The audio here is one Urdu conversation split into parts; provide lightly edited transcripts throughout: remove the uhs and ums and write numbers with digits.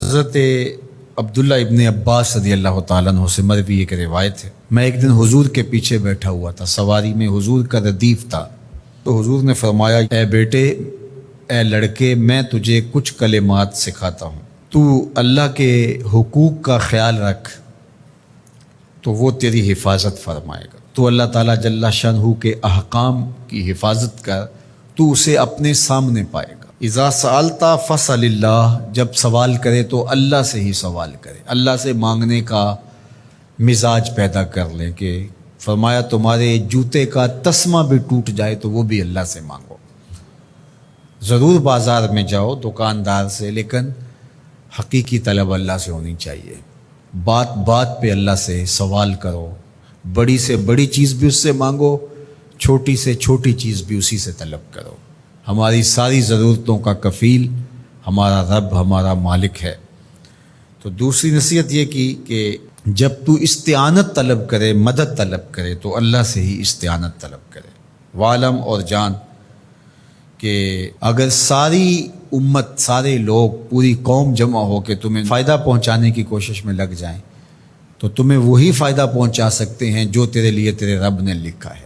حضرت عبداللہ ابن عباس رضی اللہ تعالیٰ عنہ سے مروی ایک روایت ہے، میں ایک دن حضور کے پیچھے بیٹھا ہوا تھا، سواری میں حضور کا ردیف تھا، تو حضور نے فرمایا، اے بیٹے، اے لڑکے، میں تجھے کچھ کلمات سکھاتا ہوں، تو اللہ کے حقوق کا خیال رکھ تو وہ تیری حفاظت فرمائے گا۔ تو اللہ تعالیٰ جل شانہ کے احکام کی حفاظت کر، تو اسے اپنے سامنے پائے گا۔ اذا سألت فاسأل اللہ، جب سوال کرے تو اللہ سے ہی سوال کرے، اللہ سے مانگنے کا مزاج پیدا کر لیں کہ فرمایا تمہارے جوتے کا تسمہ بھی ٹوٹ جائے تو وہ بھی اللہ سے مانگو۔ ضرور بازار میں جاؤ دکاندار سے، لیکن حقیقی طلب اللہ سے ہونی چاہیے۔ بات بات پہ اللہ سے سوال کرو، بڑی سے بڑی چیز بھی اس سے مانگو، چھوٹی سے چھوٹی چیز بھی اسی سے طلب کرو۔ ہماری ساری ضرورتوں کا کفیل ہمارا رب، ہمارا مالک ہے۔ تو دوسری نصیحت یہ کی کہ جب تو استعانت طلب کرے، مدد طلب کرے تو اللہ سے ہی استعانت طلب کرے۔ وعلم، اور جان کہ اگر ساری امت، سارے لوگ، پوری قوم جمع ہو کے تمہیں فائدہ پہنچانے کی کوشش میں لگ جائیں تو تمہیں وہی فائدہ پہنچا سکتے ہیں جو تیرے لیے تیرے رب نے لکھا ہے۔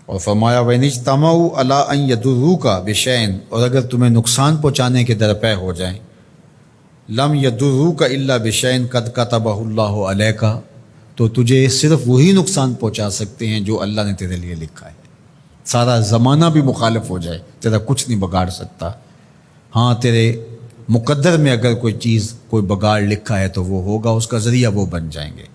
اور فرمایا وَإِنِ اجْتَمَعُوا عَلَىٰ أَن يَضُرُّوكَ بِشَيْءٍ، اور اگر تمہیں نقصان پہنچانے کے درپے ہو جائیں، لَمْ يَضُرُّوكَ إِلَّا بِشَيْءٍ قَدْ كَتَبَهُ اللَّهُ عَلَيْكَ، تو تجھے صرف وہی نقصان پہنچا سکتے ہیں جو اللہ نے تیرے لیے لکھا ہے۔ سارا زمانہ بھی مخالف ہو جائے، تیرا کچھ نہیں بگاڑ سکتا۔ ہاں، تیرے مقدر میں اگر کوئی چیز، کوئی بگاڑ لکھا ہے تو وہ ہوگا، اس کا ذریعہ وہ بن جائیں گے۔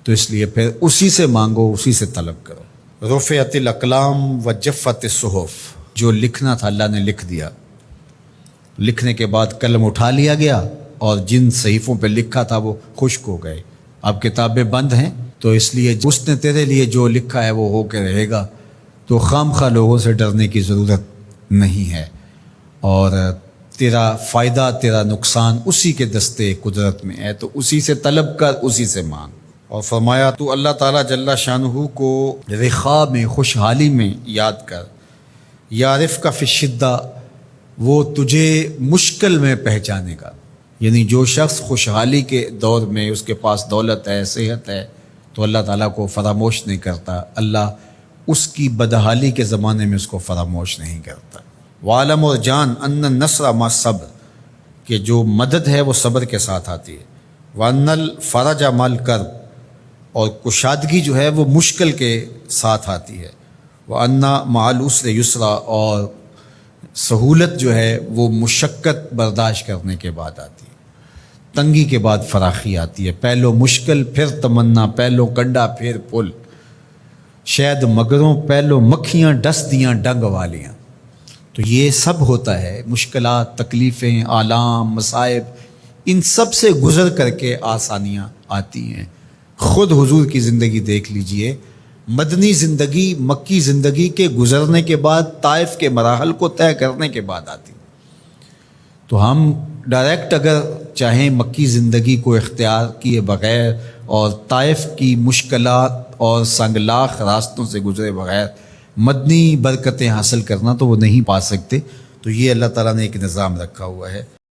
تو اس لیے پھر اسی سے مانگو، اسی سے طلب کرو۔ رفعت الاقلام وجفت الصحف، جو لکھنا تھا اللہ نے لکھ دیا، لکھنے کے بعد قلم اٹھا لیا گیا اور جن صحیفوں پہ لکھا تھا وہ خشک ہو گئے۔ اب کتابیں بند ہیں، تو اس لیے اس نے تیرے لیے جو لکھا ہے وہ ہو کے رہے گا، تو خام خواہ لوگوں سے ڈرنے کی ضرورت نہیں ہے، اور تیرا فائدہ، تیرا نقصان اسی کے دستے قدرت میں ہے، تو اسی سے طلب کر، اسی سے مانگ۔ اور فرمایا تو اللہ تعالیٰ جل شانہ کو رخاء میں، خوشحالی میں یاد کر، یعرف کا فی الشدہ، وہ تجھے مشکل میں پہچانے گا۔ یعنی جو شخص خوشحالی کے دور میں اس کے پاس دولت ہے، صحت ہے، تو اللہ تعالیٰ کو فراموش نہیں کرتا، اللہ اس کی بدحالی کے زمانے میں اس کو فراموش نہیں کرتا۔ وعلم، اور جان، ان النصر مع الصبر، کہ جو مدد ہے وہ صبر کے ساتھ آتی ہے۔ وان الفرج مع الکرب، اور کشادگی جو ہے وہ مشکل کے ساتھ آتی ہے۔ وان مع العسر یسرا، اور سہولت جو ہے وہ مشقت برداشت کرنے کے بعد آتی ہے۔ تنگی کے بعد فراخی آتی ہے، پہلو مشکل پھر تمنا، پہلو کنڈا پھر پل، شاید مگروں پہلو مکھیاں ڈس دیاں ڈنگ والیاں۔ تو یہ سب ہوتا ہے، مشکلات، تکلیفیں، آلام، مصائب، ان سب سے گزر کر کے آسانیاں آتی ہیں۔ خود حضور کی زندگی دیکھ لیجئے، مدنی زندگی مکی زندگی کے گزرنے کے بعد، طائف کے مراحل کو طے کرنے کے بعد آتی۔ تو ہم ڈائریکٹ اگر چاہیں مکی زندگی کو اختیار کیے بغیر اور طائف کی مشکلات اور سنگلاخ راستوں سے گزرے بغیر مدنی برکتیں حاصل کرنا، تو وہ نہیں پا سکتے۔ تو یہ اللہ تعالیٰ نے ایک نظام رکھا ہوا ہے۔